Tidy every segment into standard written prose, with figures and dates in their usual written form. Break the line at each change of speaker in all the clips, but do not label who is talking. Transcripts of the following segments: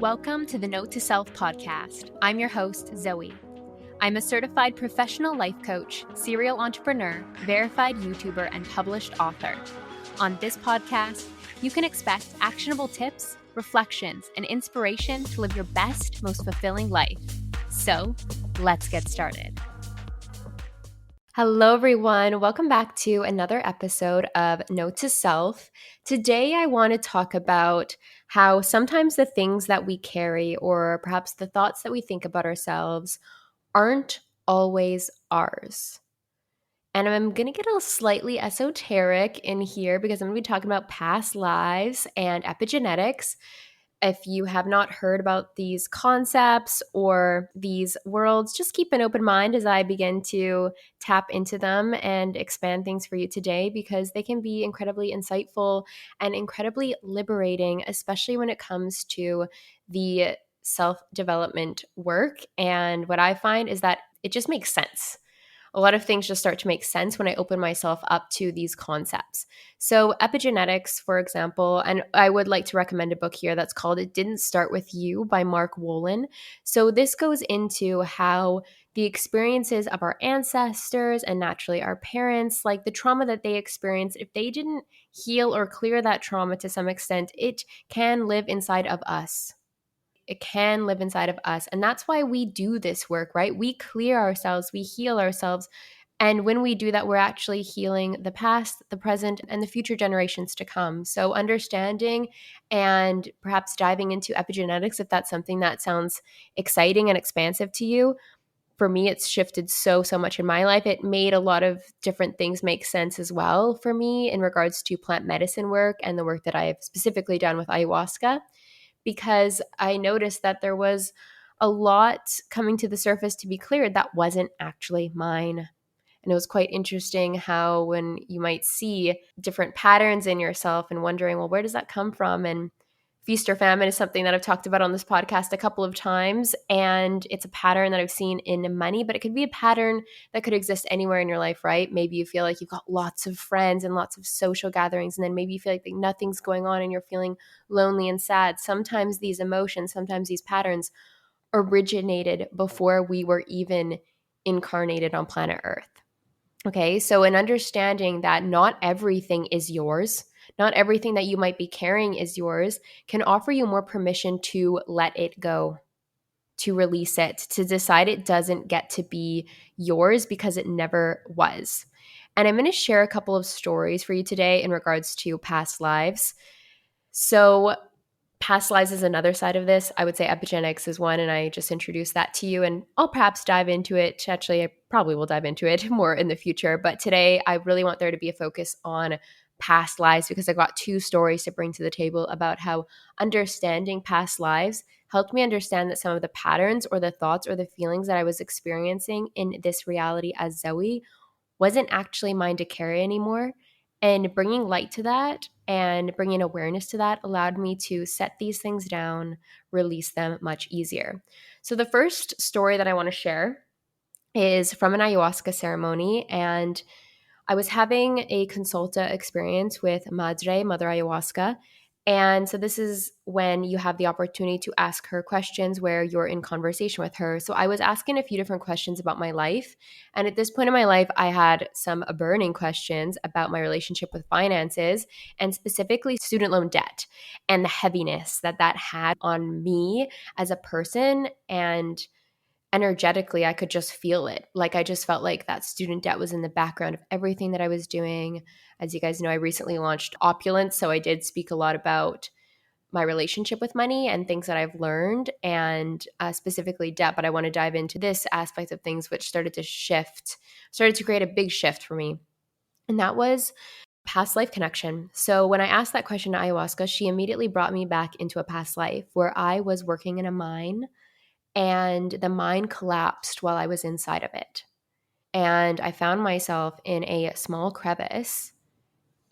Welcome to the Note to Self podcast. I'm your host, Zoe. I'm a certified professional life coach, serial entrepreneur, verified YouTuber, and published author. On this podcast, you can expect actionable tips, reflections, and inspiration to live your best, most fulfilling life. So, let's get started. Hello, everyone. Welcome back to another episode of Note to Self. Today, I want to talk about how sometimes the things that we carry, or perhaps the thoughts that we think about ourselves, aren't always ours. And I'm going to get a slightly esoteric in here because I'm going to be talking about past lives and epigenetics. If you have not heard about these concepts or these worlds, just keep an open mind as I begin to tap into them and expand things for you today because they can be incredibly insightful and incredibly liberating, especially when it comes to the self-development work. And what I find is that it just makes sense. A lot of things just start to make sense when I open myself up to these concepts. So, epigenetics, for example, and I would like to recommend a book here that's called It Didn't Start With You by Mark Wolin. So, this goes into how the experiences of our ancestors and naturally our parents, like the trauma that they experienced, if they didn't heal or clear that trauma to some extent, it can live inside of us. It can live inside of us. And that's why we do this work, right? We clear ourselves, we heal ourselves. And when we do that, we're actually healing the past, the present, and the future generations to come. So, understanding and perhaps diving into epigenetics, if that's something that sounds exciting and expansive to you. For me, it's shifted so much in my life. It made a lot of different things make sense as well for me in regards to plant medicine work and the work that I've specifically done with ayahuasca, because I noticed that there was a lot coming to the surface to be cleared that wasn't actually mine. And it was quite interesting how when you might see different patterns in yourself and wondering, well, where does that come from? And feast or famine is something that I've talked about on this podcast a couple of times. And it's a pattern that I've seen in money, but it could be a pattern that could exist anywhere in your life, right? Maybe you feel like you've got lots of friends and lots of social gatherings, and then maybe you feel like nothing's going on and you're feeling lonely and sad. Sometimes these emotions, sometimes these patterns originated before we were even incarnated on planet Earth. Okay, so in understanding that not everything is yours, not everything that you might be carrying is yours, can offer you more permission to let it go, to release it, to decide it doesn't get to be yours because it never was. And I'm going to share a couple of stories for you today in regards to past lives. So, past lives is another side of this. I would say epigenetics is one, and I just introduced that to you, and I'll perhaps dive into it. Actually, I probably will dive into it more in the future, but today I really want there to be a focus on past lives because I got two stories to bring to the table about how understanding past lives helped me understand that some of the patterns or the thoughts or the feelings that I was experiencing in this reality as Zoe wasn't actually mine to carry anymore. And bringing light to that and bringing awareness to that allowed me to set these things down, release them much easier. So, the first story that I want to share is from an ayahuasca ceremony. And I was having a consulta experience with Madre, Mother Ayahuasca. And so this is when you have the opportunity to ask her questions where you're in conversation with her. So I was asking a few different questions about my life. And at this point in my life, I had some burning questions about my relationship with finances and specifically student loan debt and the heaviness that that had on me as a person. And energetically, I could just feel it. Like I just felt like that student debt was in the background of everything that I was doing. As you guys know, I recently launched Opulence, so I did speak a lot about my relationship with money and things that I've learned, and specifically debt. But I want to dive into this aspect of things, which started to create a big shift for me, and that was past life connection. So when I asked that question to ayahuasca, she immediately brought me back into a past life where I was working in a mine and the mine collapsed while I was inside of it. And I found myself in a small crevice.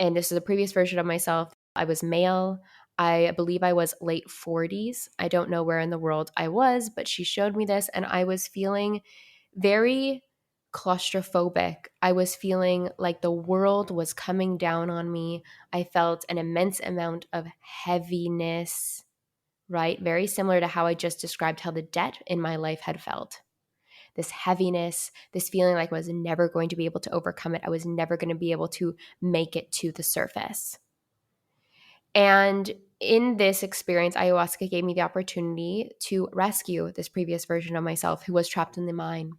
And this is a previous version of myself. I was male. I believe I was late 40s. I don't know where in the world I was, but she showed me this, and I was feeling very claustrophobic. I was feeling like the world was coming down on me. I felt an immense amount of heaviness, right? Very similar to how I just described how the debt in my life had felt. This heaviness, this feeling like I was never going to be able to overcome it. I was never going to be able to make it to the surface. And in this experience, ayahuasca gave me the opportunity to rescue this previous version of myself who was trapped in the mine.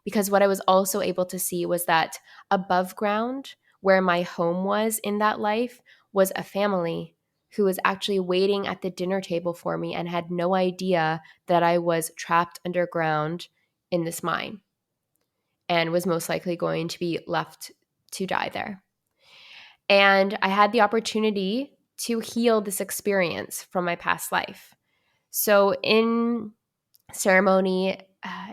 Because what I was also able to see was that above ground, where my home was in that life, was a family who was actually waiting at the dinner table for me and had no idea that I was trapped underground in this mine and was most likely going to be left to die there. And I had the opportunity to heal this experience from my past life. So, in ceremony,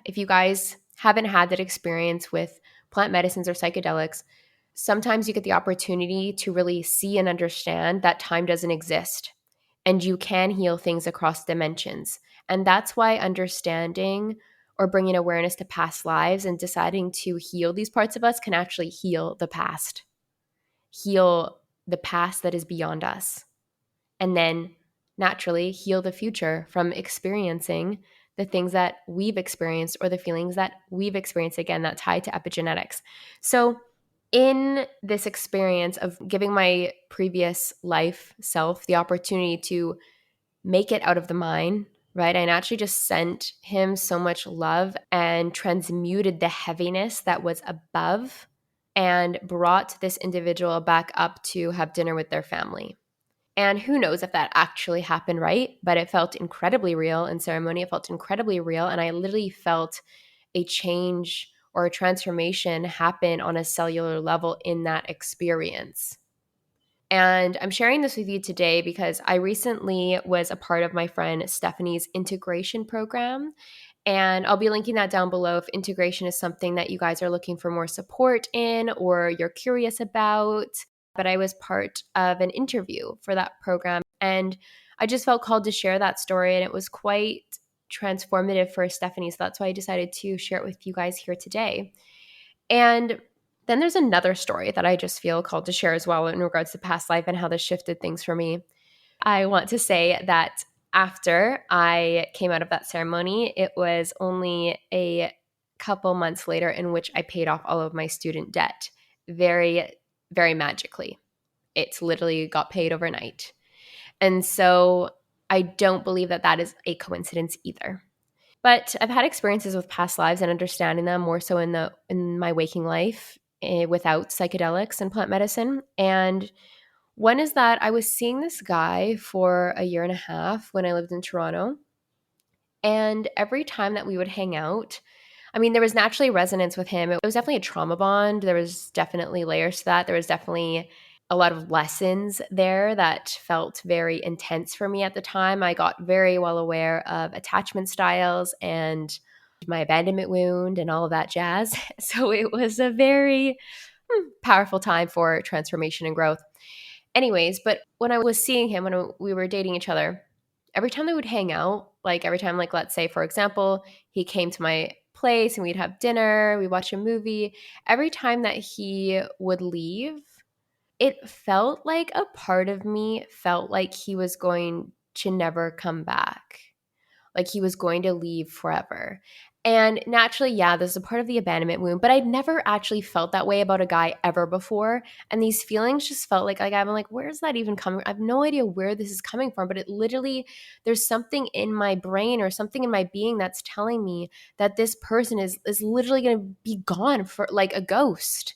if you guys haven't had that experience with plant medicines or psychedelics, sometimes you get the opportunity to really see and understand that time doesn't exist and you can heal things across dimensions. And that's why understanding or bringing awareness to past lives and deciding to heal these parts of us can actually heal the past, heal the past that is beyond us, and then naturally heal the future from experiencing the things that we've experienced or the feelings that we've experienced, again, that tie to epigenetics. So, in this experience of giving my previous life self the opportunity to make it out of the mine, right? I naturally just sent him so much love and transmuted the heaviness that was above and brought this individual back up to have dinner with their family. And who knows if that actually happened, right? But it felt incredibly real in ceremony. It felt incredibly real. And I literally felt a change or a transformation happen on a cellular level in that experience. And I'm sharing this with you today because I recently was a part of my friend Stephanie's integration program. And I'll be linking that down below if integration is something that you guys are looking for more support in or you're curious about. But I was part of an interview for that program. And I just felt called to share that story. And it was quite transformative for Stephanie. So that's why I decided to share it with you guys here today. And then there's another story that I just feel called to share as well in regards to past life and how this shifted things for me. I want to say that after I came out of that ceremony, it was only a couple months later in which I paid off all of my student debt very, very magically. It's literally got paid overnight. And so I don't believe that that is a coincidence either. But I've had experiences with past lives and understanding them more so in my waking life without psychedelics and plant medicine. And one is that I was seeing this guy for a year and a half when I lived in Toronto. And every time that we would hang out, I mean, there was naturally resonance with him. It was definitely a trauma bond. There was definitely layers to that. There was definitely a lot of lessons there that felt very intense for me at the time. I got very well aware of attachment styles and my abandonment wound and all of that jazz. So it was a very powerful time for transformation and growth. Anyways, but when I was seeing him, when we were dating each other, every time they would hang out, like every time, like let's say, for example, he came to my place and we'd have dinner, we'd watch a movie, every time that he would leave, it felt like a part of me felt like he was going to never come back, like he was going to leave forever. And naturally, yeah, this is a part of the abandonment wound, but I'd never actually felt that way about a guy ever before. And these feelings just felt like I'm like, where's that even coming? I have no idea where this is coming from, but it literally, there's something in my brain or something in my being that's telling me that this person is literally going to be gone for like a ghost,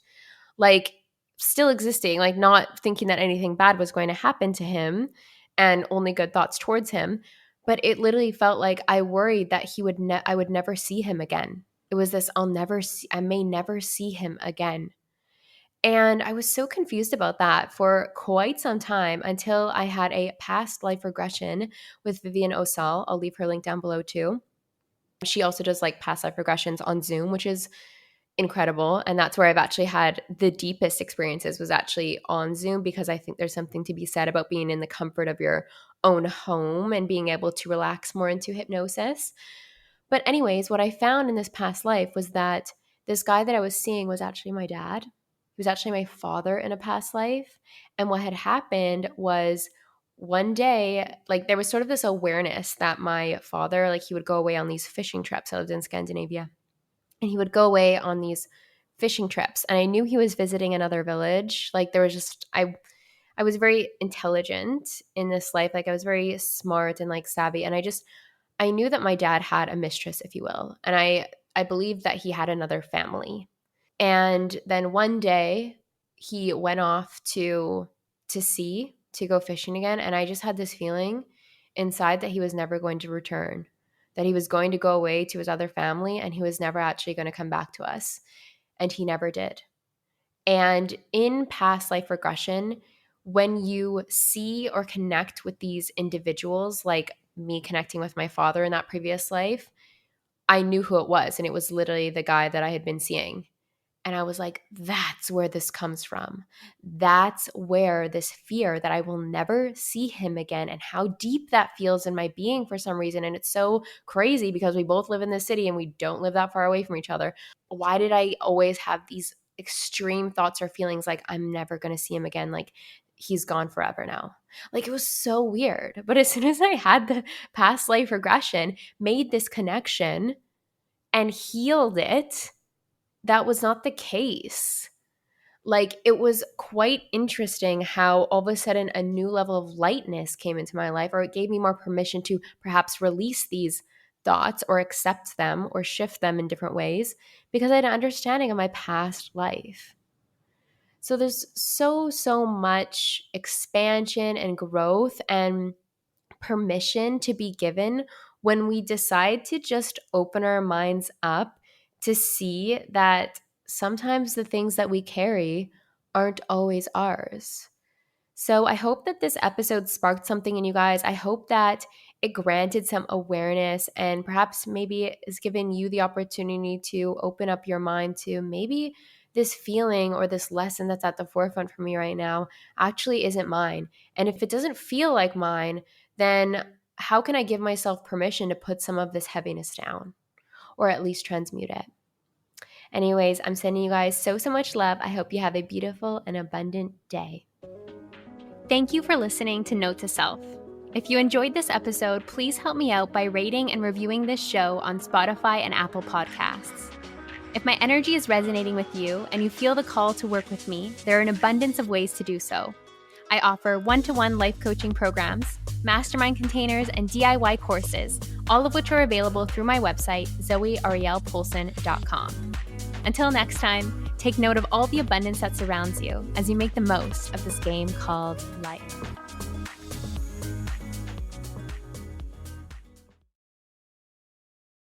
like still existing, like not thinking that anything bad was going to happen to him and only good thoughts towards him. But it literally felt like I worried that I would never see him again. It was this I may never see him again. And I was so confused about that for quite some time until I had a past life regression with Vivian Osal. I'll leave her link down below too. She also does like past life regressions on Zoom, which is incredible. And that's where I've actually had the deepest experiences was actually on Zoom, because I think there's something to be said about being in the comfort of your own home and being able to relax more into hypnosis. But anyways, what I found in this past life was that this guy that I was seeing was actually my dad. He was actually my father in a past life. And what had happened was one day, like there was sort of this awareness that my father, like he would go away on these fishing trips. I lived in Scandinavia, and he would go away on these fishing trips. And I knew he was visiting another village. Like there was just, I was very intelligent in this life. Like I was very smart and like savvy. And I knew that my dad had a mistress, if you will. And I believed that he had another family. And then one day he went off to sea to go fishing again. And I just had this feeling inside that he was never going to return, that he was going to go away to his other family and he was never actually going to come back to us. And he never did. And in past life regression, when you see or connect with these individuals, like me connecting with my father in that previous life, I knew who it was. And it was literally the guy that I had been seeing. And I was like, that's where this comes from. That's where this fear that I will never see him again, and how deep that feels in my being for some reason. And it's so crazy because we both live in this city and we don't live that far away from each other. Why did I always have these extreme thoughts or feelings like I'm never going to see him again? Like he's gone forever now. Like it was so weird. But as soon as I had the past life regression, made this connection and healed it, that was not the case. Like it was quite interesting how all of a sudden a new level of lightness came into my life, or it gave me more permission to perhaps release these thoughts or accept them or shift them in different ways because I had an understanding of my past life. So there's so much expansion and growth and permission to be given when we decide to just open our minds up to see that sometimes the things that we carry aren't always ours. So I hope that this episode sparked something in you guys. I hope that it granted some awareness and perhaps maybe is giving you the opportunity to open up your mind to maybe this feeling or this lesson that's at the forefront for me right now actually isn't mine. And if it doesn't feel like mine, then how can I give myself permission to put some of this heaviness down or at least transmute it? Anyways, I'm sending you guys so much love. I hope you have a beautiful and abundant day. Thank you for listening to Note to Self. If you enjoyed this episode, please help me out by rating and reviewing this show on Spotify and Apple Podcasts. If my energy is resonating with you and you feel the call to work with me, there are an abundance of ways to do so. I offer one-to-one life coaching programs, mastermind containers, and DIY courses, all of which are available through my website, zoearielpoulsen.com. Until next time, take note of all the abundance that surrounds you as you make the most of this game called life.